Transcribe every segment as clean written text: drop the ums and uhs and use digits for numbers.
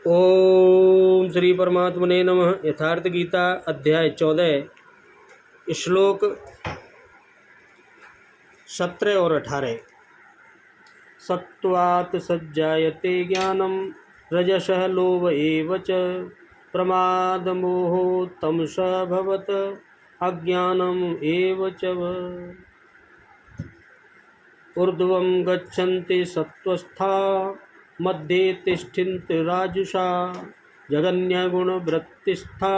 ओम श्री परमात्मने नमः। यथार्थ गीता अध्याय 14 श्लोक 17 और 18। सत्वात् सज्जायते ज्ञानम रजसः लोभ एव च प्रमादमोहो तमसः भवत अज्ञानम एव च ऊर्ध्वं गच्छन्ति सत्त्वस्था मध्ये तिष्ठन्ति राजसा जगन्यगुणवृत्तिस्था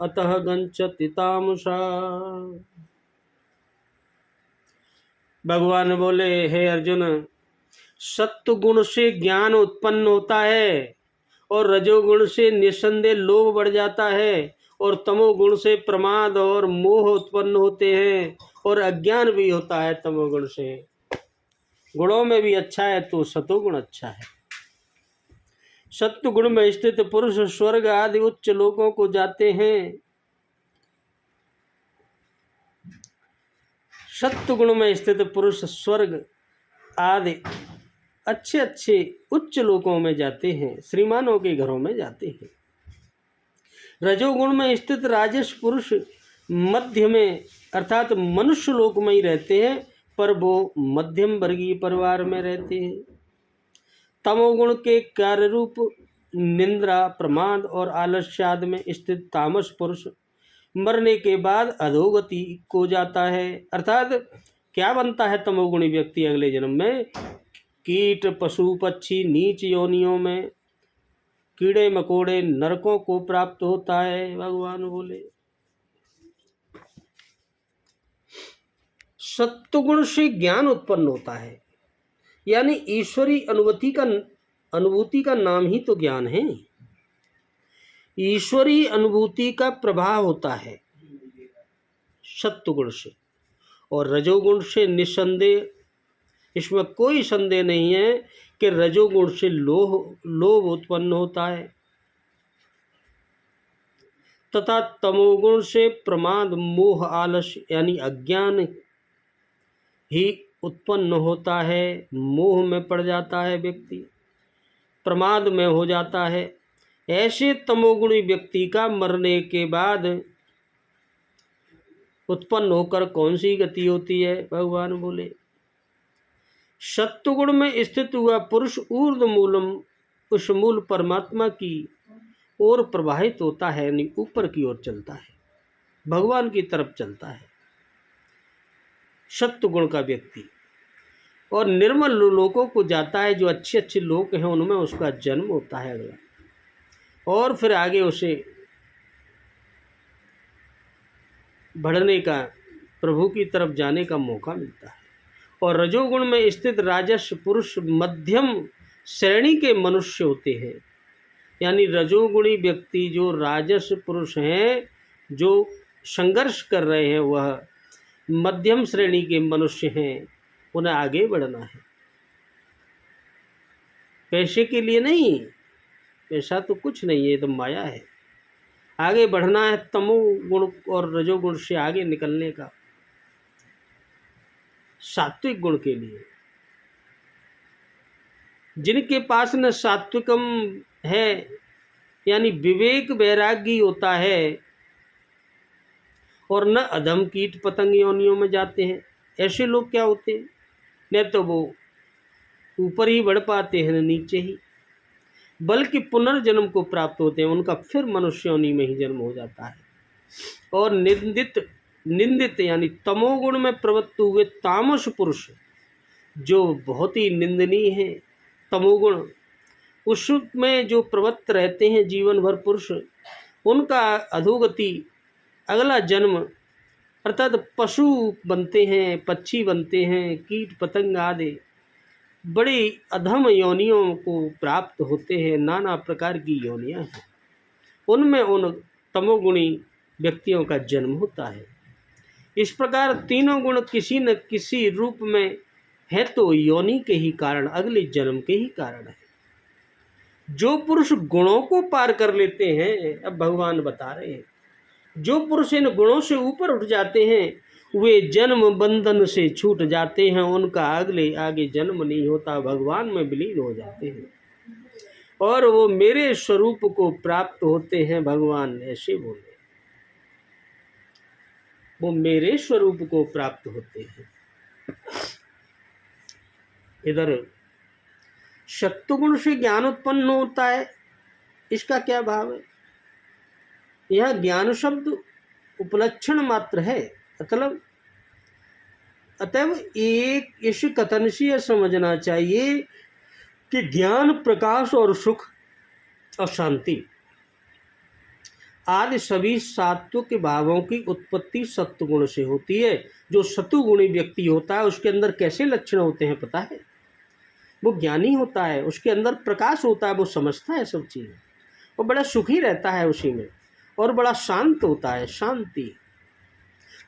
अतः गच्छति तामसा। भगवान बोले, हे अर्जुन, सत्व गुण से ज्ञान उत्पन्न होता है और रजोगुण से निस्संदेह लोभ बढ़ जाता है और तमोगुण से प्रमाद और मोह उत्पन्न होते हैं और अज्ञान भी होता है। तमोगुण से गुणों में भी अच्छा है तो सतोगुण अच्छा है। सत्व गुण में स्थित पुरुष स्वर्ग आदि उच्च लोकों को जाते हैं। सत्व गुण में स्थित पुरुष स्वर्ग आदि अच्छे अच्छे उच्च लोकों में जाते हैं, श्रीमानों के घरों में जाते हैं। रजोगुण में स्थित राजस पुरुष मध्य में अर्थात मनुष्य लोक में ही रहते हैं, पर वो मध्यम वर्गीय परिवार में रहते हैं। तमोगुण के कार्य रूप निंद्रा, प्रमाद और आलस्याद में स्थित तामस पुरुष मरने के बाद अधोगति को जाता है। अर्थात क्या बनता है तमोगुणी व्यक्ति अगले जन्म में? कीट, पशु, पक्षी, नीच योनियों में कीड़े मकोड़े नरकों को प्राप्त होता है। भगवान बोले, सत्वगुण से ज्ञान उत्पन्न होता है, यानी ईश्वरी अनुभूति का नाम ही तो ज्ञान है। ईश्वरी अनुभूति का प्रभाव होता है सत्वगुण से, और रजोगुण से निस्संदेह, इसमें कोई संदेह नहीं है कि रजोगुण से लोभ उत्पन्न होता है तथा तमोगुण से प्रमाद, मोह, आलस्य यानी अज्ञान ही उत्पन्न होता है। मोह में पड़ जाता है व्यक्ति, प्रमाद में हो जाता है। ऐसे तमोगुणी व्यक्ति का मरने के बाद उत्पन्न होकर कौन सी गति होती है? भगवान बोले, सत्वगुण में स्थित हुआ पुरुष ऊर्ध्व मूलम, उस मूल परमात्मा की ओर प्रवाहित होता है, यानी ऊपर की ओर चलता है, भगवान की तरफ चलता है सत्वगुण का व्यक्ति, और निर्मल लोकों को जाता है। जो अच्छे अच्छे लोक हैं उनमें उसका जन्म होता है अगला, और फिर आगे उसे बढ़ने का, प्रभु की तरफ जाने का मौका मिलता है। और रजोगुण में स्थित राजस पुरुष मध्यम श्रेणी के मनुष्य होते हैं, यानी रजोगुणी व्यक्ति जो राजस पुरुष हैं, जो संघर्ष कर रहे हैं, वह मध्यम श्रेणी के मनुष्य हैं। उन्हें आगे बढ़ना है, पैसे के लिए नहीं, पैसा तो कुछ नहीं है, ये तो माया है। आगे बढ़ना है तमोगुण और रजोगुण से आगे निकलने का, सात्विक गुण के लिए। जिनके पास न सात्विकम है, यानी विवेक वैराग्य होता है, और न अधम कीट पतंग योनियों में जाते हैं, ऐसे लोग क्या होते हैं? न तो वो ऊपर ही बढ़ पाते हैं न नीचे ही, बल्कि पुनर्जन्म को प्राप्त होते हैं। उनका फिर मनुष्य योनि में ही जन्म हो जाता है। और निंदित यानी तमोगुण में प्रवृत्त हुए तामस पुरुष, जो बहुत ही निंदनीय है तमोगुण, उसमें जो प्रवृत्त रहते हैं जीवन भर पुरुष, उनका अधोगति, अगला जन्म अर्थात पशु बनते हैं, पक्षी बनते हैं, कीट पतंग आदि बड़ी अधम योनियों को प्राप्त होते हैं। नाना प्रकार की योनियां हैं, उनमें उन तमोगुणी व्यक्तियों का जन्म होता है। इस प्रकार तीनों गुण किसी न किसी रूप में है तो योनि के ही कारण, अगले जन्म के ही कारण है। जो पुरुष गुणों को पार कर लेते हैं, अब भगवान बता रहे हैं, जो पुरुष इन गुणों से ऊपर उठ जाते हैं, वे जन्म बंधन से छूट जाते हैं। उनका आगे जन्म नहीं होता, भगवान में विलीन हो जाते हैं। और वो मेरे स्वरूप को प्राप्त होते हैं। भगवान ऐसे बोले, वो मेरे स्वरूप को प्राप्त होते हैं। इधर सत्वगुण से ज्ञान उत्पन्न होता है, इसका क्या भाव है? यह ज्ञान शब्द उपलक्षण मात्र है, मतलब अतएव एक इस कथन से यह समझना चाहिए कि ज्ञान, प्रकाश और सुख और शांति आदि सभी सात्विक भावों की उत्पत्ति सत्वगुण से होती है। जो सत्वगुणी व्यक्ति होता है उसके अंदर कैसे लक्षण होते हैं पता है? वो ज्ञानी होता है, उसके अंदर प्रकाश होता है, वो समझता है सब चीज़, वो बड़ा सुखी रहता है उसी में, और बड़ा शांत होता है, शांति।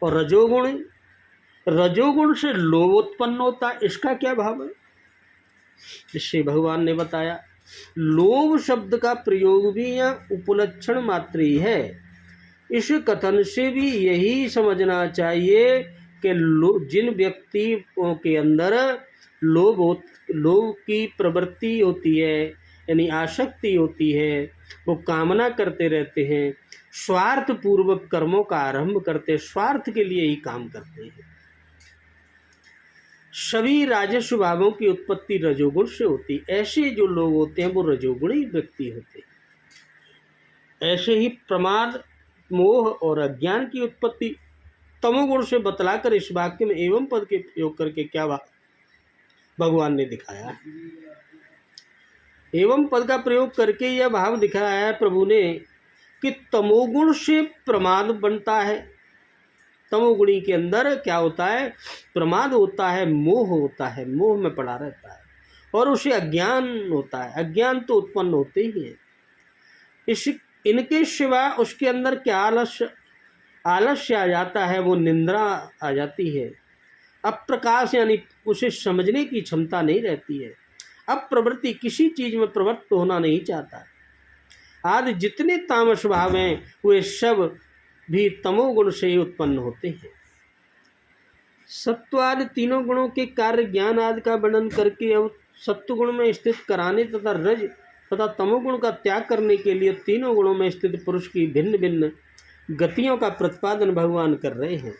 और रजोगुण से लोभ उत्पन्न होता है, इसका क्या भाव है? इससे भगवान ने बताया, लोभ शब्द का प्रयोग भी यह उपलक्षण मात्र ही है। इस कथन से भी यही समझना चाहिए कि जिन व्यक्तियों के अंदर लोभ की प्रवृत्ति होती है, यानी आसक्ति होती है, वो कामना करते रहते हैं, स्वार्थ पूर्वक कर्मों का आरंभ करते, स्वार्थ के लिए ही काम करते हैं। सभी राजस्व भावों की उत्पत्ति रजोगुण से होती। ऐसे जो लोग होते हैं वो रजोगुणी व्यक्ति होते हैं। ऐसे ही प्रमाद, मोह और अज्ञान की उत्पत्ति तमोगुण से बतलाकर इस वाक्य में एवं पद के प्रयोग करके क्या भगवान ने दिखाया है? एवं पद का प्रयोग करके यह भाव दिखाया है प्रभु ने कि तमोगुण से प्रमाद बनता है। तमोगुणी के अंदर क्या होता है? प्रमाद होता है, मोह होता है, मोह में पड़ा रहता है, और उसे अज्ञान होता है। अज्ञान तो उत्पन्न होते ही है। इनके सिवा उसके अंदर क्या आलस्य आ जाता है, वो निंद्रा आ जाती है, अप्रकाश यानी उसे समझने की क्षमता नहीं रहती है, अब प्रवृत्ति, किसी चीज में प्रवृत्त होना नहीं चाहता। आदि जितने तामस भाव हैं वे सब भी तमोगुण से ही उत्पन्न होते हैं। सत्व आदि तीनों गुणों के कार्य ज्ञान आदि का वर्णन करके अब सत्वगुण में स्थित कराने तथा रज तथा तमोगुण का त्याग करने के लिए तीनों गुणों में स्थित पुरुष की भिन्न भिन्न गतियों का प्रतिपादन भगवान कर रहे हैं।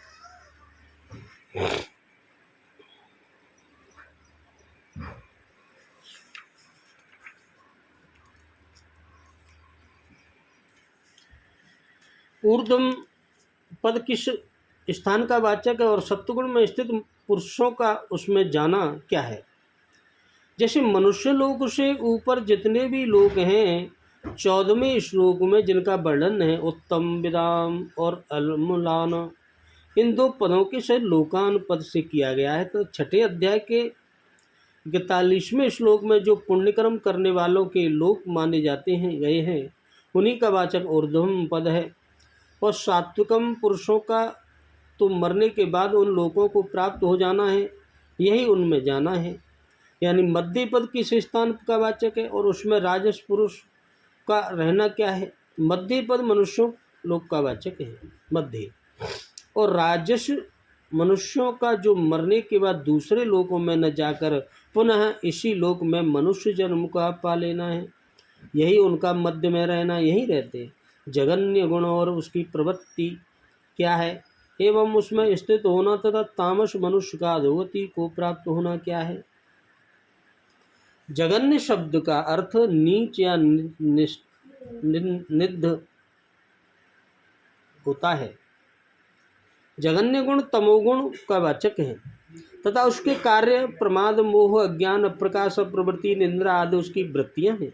ऊर्ध्व पद किस स्थान का वाचक है और सत्वगुण में स्थित पुरुषों का उसमें जाना क्या है? जैसे मनुष्य लोक से ऊपर जितने भी लोग हैं, 14वें श्लोक में जिनका वर्णन है उत्तम, विदाम और अलमुलान, इन दो पदों के सहित लोकान पद से किया गया है। तो छठे अध्याय के 41वें श्लोक में जो पुण्यकर्म करने वालों के लोक माने जाते हैं गए हैं, उन्हीं का वाचक ऊर्ध्वम पद है। और सात्विकम पुरुषों का तो मरने के बाद उन लोगों को प्राप्त हो जाना है, यही उनमें जाना है, यानी मध्य पद किस स्थान का वाचक है और उसमें राजस पुरुष का रहना क्या है? मध्य पद मनुष्यों लोक का वाचक है, मध्य, और राजस मनुष्यों का जो मरने के बाद दूसरे लोकों में न जाकर पुनः इसी लोक में मनुष्य जन्म का पा लेना है, यही उनका मध्य में रहना, यही रहते। जगन्य गुण और उसकी प्रवृत्ति क्या है एवं उसमें स्थित होना तथा तामस मनुष्य का अधोगति को प्राप्त होना क्या है? जगन्य शब्द का अर्थ नीच या निध होता है। जगन्य गुण तमोगुण का वाचक है तथा उसके कार्य प्रमाद, मोह, अज्ञान, अप्रकाश, प्रवृत्ति, निंद्रा आदि उसकी वृत्तियां हैं,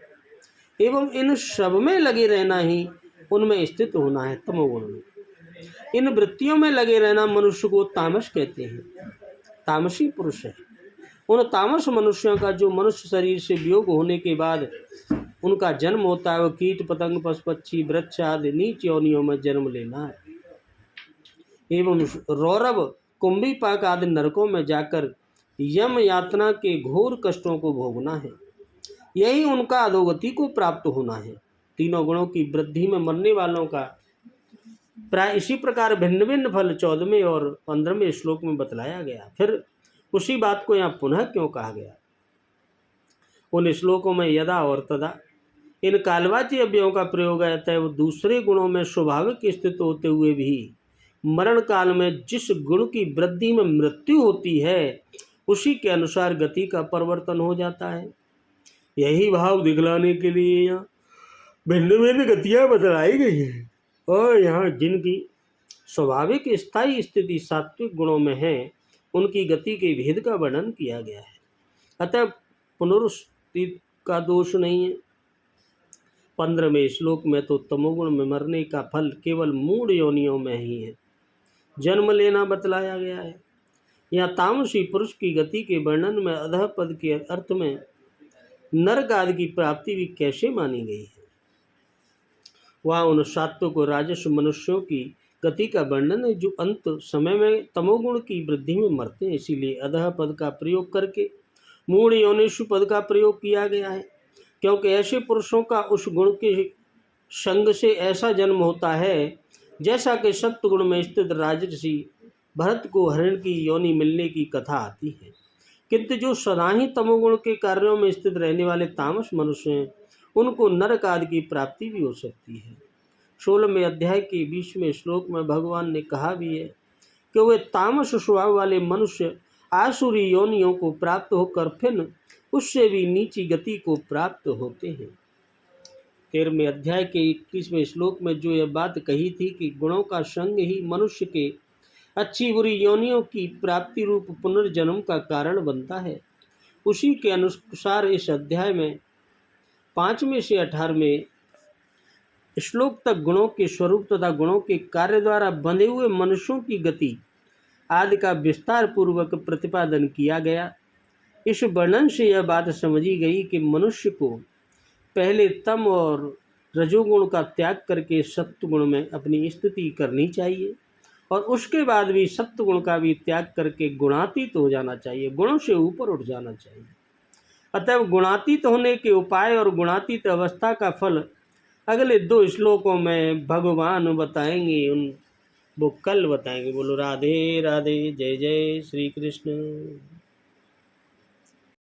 एवं इन सब में लगे रहना ही उनमें स्थित होना है, तमोगुण में। इन वृत्तियों में लगे रहना मनुष्य को तामस कहते हैं, तामसी पुरुष है। उन तामस मनुष्यों का जो मनुष्य शरीर से वियोग होने के बाद उनका जन्म होता है, वह कीट पतंग, पशु पक्षी, वृक्ष आदि नीच योनियों में जन्म लेना है, एवं रौरव, कुंभीपाक आदि नरकों में जाकर यम यातना के घोर कष्टों को भोगना है, यही उनका अधोगति को प्राप्त होना है। तीनों गुणों की वृद्धि में मरने वालों का प्राय इसी प्रकार भिन्न भिन्न फल 14वें और 15वें श्लोक में बतलाया गया। फिर उसी बात को यहाँ पुनः क्यों कहा गया? उन श्लोकों में यदा और तदा इन कालवाची अव्ययों का प्रयोग है अतः वो दूसरे गुणों में स्वाभाविक स्थित होते हुए भी मरण काल में जिस गुण की वृद्धि में मृत्यु होती है उसी के अनुसार गति का परिवर्तन हो जाता है। यही भाव दिखलाने के लिए यहाँ भिन्न भिन्न गतियाँ बतलाई गई हैं और यहाँ जिनकी स्वाभाविक स्थायी स्थिति सात्विक गुणों में है उनकी गति के भेद का वर्णन किया गया है। अतः पुनरुक्ति का दोष नहीं है। 15वें श्लोक में तो तमोगुण में मरने का फल केवल मूढ़ योनियों में ही है, जन्म लेना बतलाया गया है। यहाँ तामसी पुरुष की गति के वर्णन में अधः पद के अर्थ में नरक आदि की प्राप्ति भी कैसे मानी गई है। वहाँ उन सात्विक और राजस्व मनुष्यों की गति का वर्णन है जो अंत समय में तमोगुण की वृद्धि में मरते हैं, इसीलिए अधः पद का प्रयोग करके मूढ़ योनिषु पद का प्रयोग किया गया है, क्योंकि ऐसे पुरुषों का उस गुण के संग से ऐसा जन्म होता है जैसा कि सत्वगुण में स्थित राजर्षि भरत को हरिण की योनि मिलने की कथा आती है। किंतु जो सदा ही तमोगुण के कार्यों में स्थित रहने वाले तामस मनुष्य हैं उनको नरक आदि की प्राप्ति भी हो सकती है। 16वें अध्याय के 20वें श्लोक में भगवान ने कहा भी है कि वे तामस स्वभाव वाले मनुष्य आसुरी योनियों को प्राप्त होकर फिर उससे भी नीची गति को प्राप्त होते हैं। 13वें अध्याय के 21वें श्लोक में जो यह बात कही थी कि गुणों का संग ही मनुष्य के अच्छी बुरी योनियों की प्राप्ति रूप पुनर्जन्म का कारण बनता है, उसी के अनुसार इस अध्याय में 5वें से 18वें श्लोक तक गुणों के स्वरूप तथा गुणों के कार्य द्वारा बंधे हुए मनुष्यों की गति आदि का विस्तार पूर्वक प्रतिपादन किया गया। इस वर्णन से यह बात समझी गई कि मनुष्य को पहले तम और रजोगुण का त्याग करके सत्वगुण में अपनी स्थिति करनी चाहिए और उसके बाद भी सत्वगुण का भी त्याग करके गुणातीत हो जाना चाहिए, गुणों से ऊपर उठ जाना चाहिए। अतः गुणातीत होने के उपाय और गुणातीत अवस्था का फल अगले 2 श्लोकों में भगवान बताएंगे, वो कल बताएंगे। बोलो राधे राधे, जय जय श्री कृष्ण।